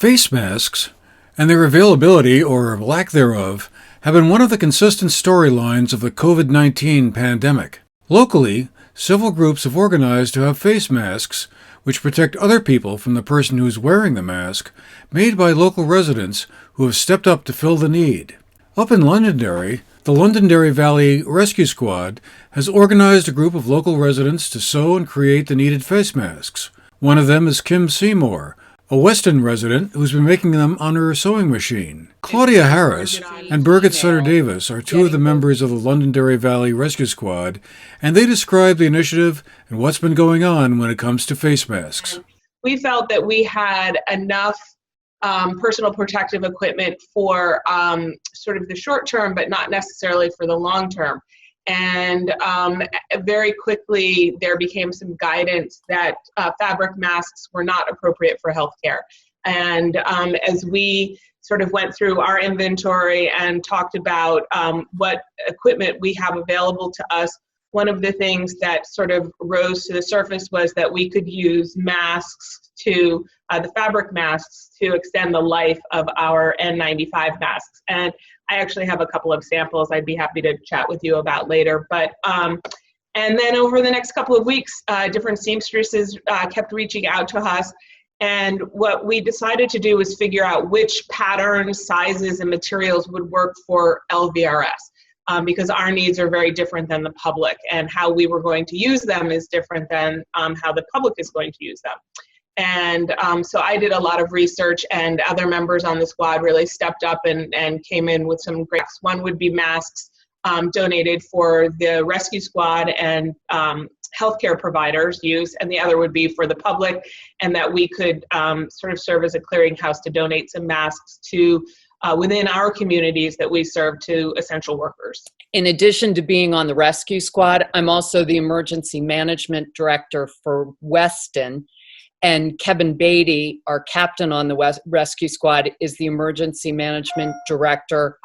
Face masks, and their availability or lack thereof, have been one of the consistent storylines of the COVID-19 pandemic. Locally, several groups have organized to have face masks, which protect other people from the person who is wearing the mask, made by local residents who have stepped up to fill the need. Up in Londonderry, the Londonderry Valley Rescue Squad has organized a group of local residents to sew and create the needed face masks. One of them is Kim Seymour, a Weston resident who's been making them on her sewing machine. Claudia Harris and Birgit Sutter-Davis are two of the members of the Londonderry Valley Rescue Squad, and they describe the initiative and what's been going on when it comes to face masks. We felt that we had enough personal protective equipment for sort of the short term, but not necessarily for the long term. And very quickly, there became some guidance that fabric masks were not appropriate for healthcare. And as we sort of went through our inventory and talked about what equipment we have available to us, one of the things that sort of rose to the surface was that we could use masks to, the fabric masks, to extend the life of our N95 masks. And I actually have a couple of samples I'd be happy to chat with you about later. But and then over the next couple of weeks, different seamstresses kept reaching out to us. And what we decided to do was figure out which patterns, sizes, and materials would work for LVRS. Because our needs are very different than the public, and how we were going to use them is different than how the public is going to use them. And so I did a lot of research, and other members on the squad really stepped up and came in with some great. One would be masks donated for the rescue squad and healthcare providers use, and the other would be for the public, and that we could sort of serve as a clearinghouse to donate some masks to within our communities that we serve to essential workers. In addition to being on the rescue squad, I'm also the emergency management director for Weston. And Kevin Beatty, our captain on the rescue squad, is the emergency management director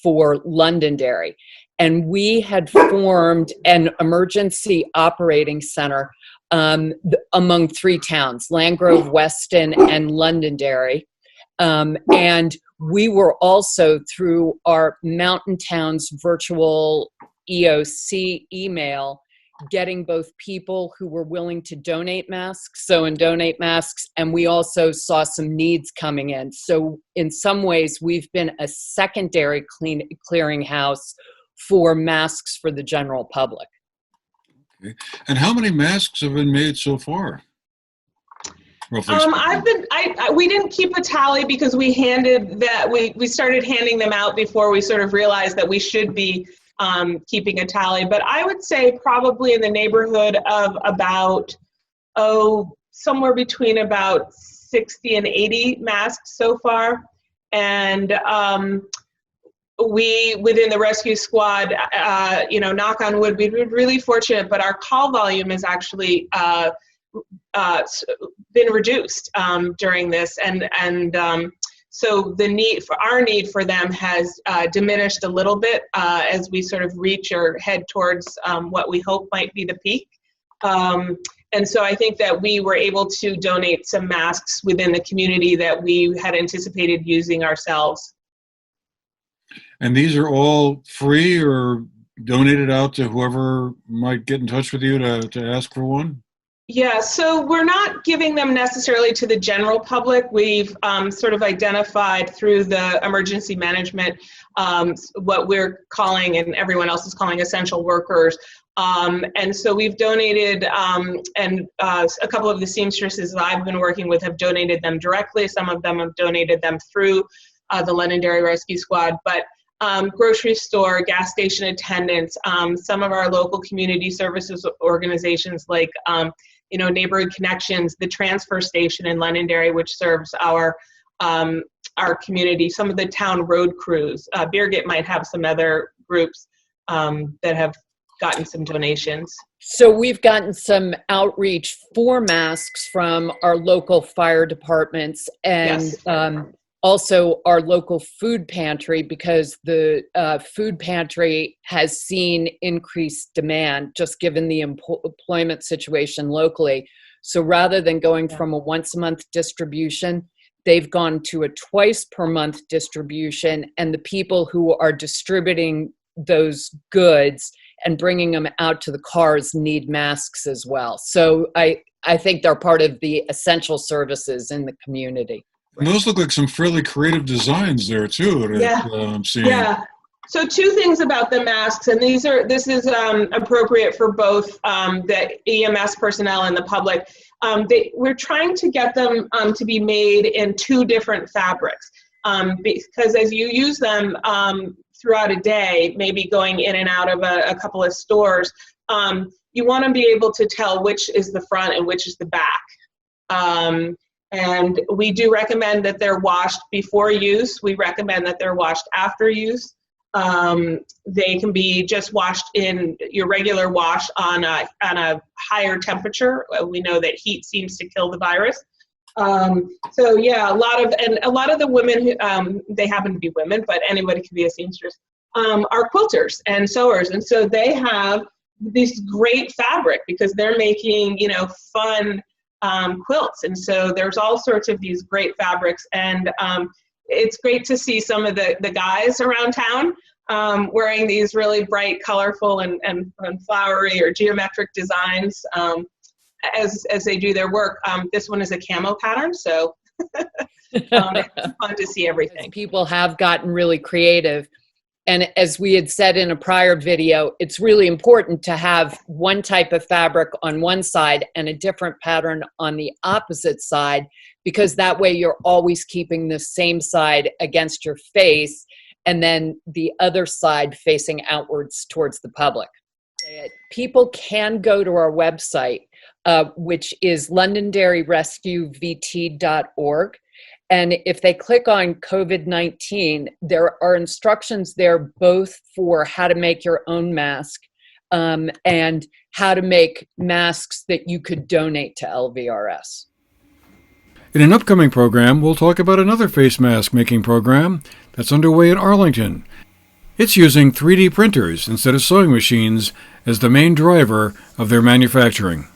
for Londonderry. And we had formed an emergency operating center among three towns, Landgrove, Weston, and Londonderry. And we were also, through our Mountain Towns virtual EOC email, getting both people who were willing to donate masks, and we also saw some needs coming in. So in some ways, we've been a secondary clearinghouse for masks for the general public. Okay. And how many masks have been made so far? We didn't keep a tally because we started handing them out before we sort of realized that we should be keeping a tally. But I would say probably in the neighborhood of about, somewhere between about 60 and 80 masks so far. And we, within the rescue squad, knock on wood, we've been really fortunate, but our call volume is actually been reduced during this, and so the need for them has diminished a little bit as we sort of reach or head towards what we hope might be the peak. And so I think that we were able to donate some masks within the community that we had anticipated using ourselves. And these are all free or donated out to whoever might get in touch with you to ask for one? Yeah, so we're not giving them necessarily to the general public. We've sort of identified through the emergency management what we're calling, and everyone else is calling, essential workers. And so we've donated, and a couple of the seamstresses that I've been working with have donated them directly. Some of them have donated them through the Londonderry Rescue Squad. But grocery store, gas station attendants, some of our local community services organizations like Neighborhood Connections, the transfer station in Londonderry, which serves our community, some of the town road crews. Birgit might have some other groups that have gotten some donations. So we've gotten some outreach for masks from our local fire departments and yes. Also our local food pantry, because the food pantry has seen increased demand just given the employment situation locally. So rather than going from a once a month distribution, they've gone to a twice per month distribution, and the people who are distributing those goods and bringing them out to the cars need masks as well. So I think they're part of the essential services in the community. And those look like some fairly creative designs there too. I'm seeing. Yeah. So two things about the masks, and this is appropriate for both the EMS personnel and the public. We're trying to get them to be made in two different fabrics, because as you use them throughout a day, maybe going in and out of a couple of stores, you want to be able to tell which is the front and which is the back. And we do recommend that they're washed before use. We recommend that they're washed after use. They can be just washed in your regular wash on a higher temperature. We know that heat seems to kill the virus. So yeah, a lot of the women who, they happen to be women, but anybody can be a seamstress, are quilters and sewers. And so they have this great fabric because they're making, fun quilts. And so there's all sorts of these great fabrics. And it's great to see some of the guys around town wearing these really bright, colorful, and flowery or geometric designs as they do their work. This one is a camo pattern, so it's fun to see everything. People have gotten really creative. And as we had said in a prior video, it's really important to have one type of fabric on one side and a different pattern on the opposite side, because that way you're always keeping the same side against your face and then the other side facing outwards towards the public. People can go to our website, which is londonderryrescuevt.org. And if they click on COVID-19, there are instructions there both for how to make your own mask and how to make masks that you could donate to LVRS. In an upcoming program, we'll talk about another face mask making program that's underway in Arlington. It's using 3D printers instead of sewing machines as the main driver of their manufacturing.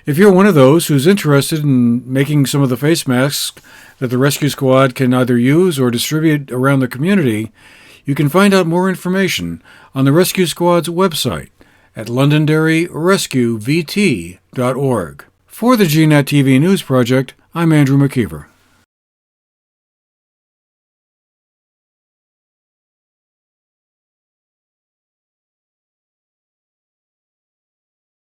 If you're one of those who's interested in making some of the face masks that the Rescue Squad can either use or distribute around the community, you can find out more information on the Rescue Squad's website at londonderryrescuevt.org. For the GNAT-TV News Project, I'm Andrew McKeever.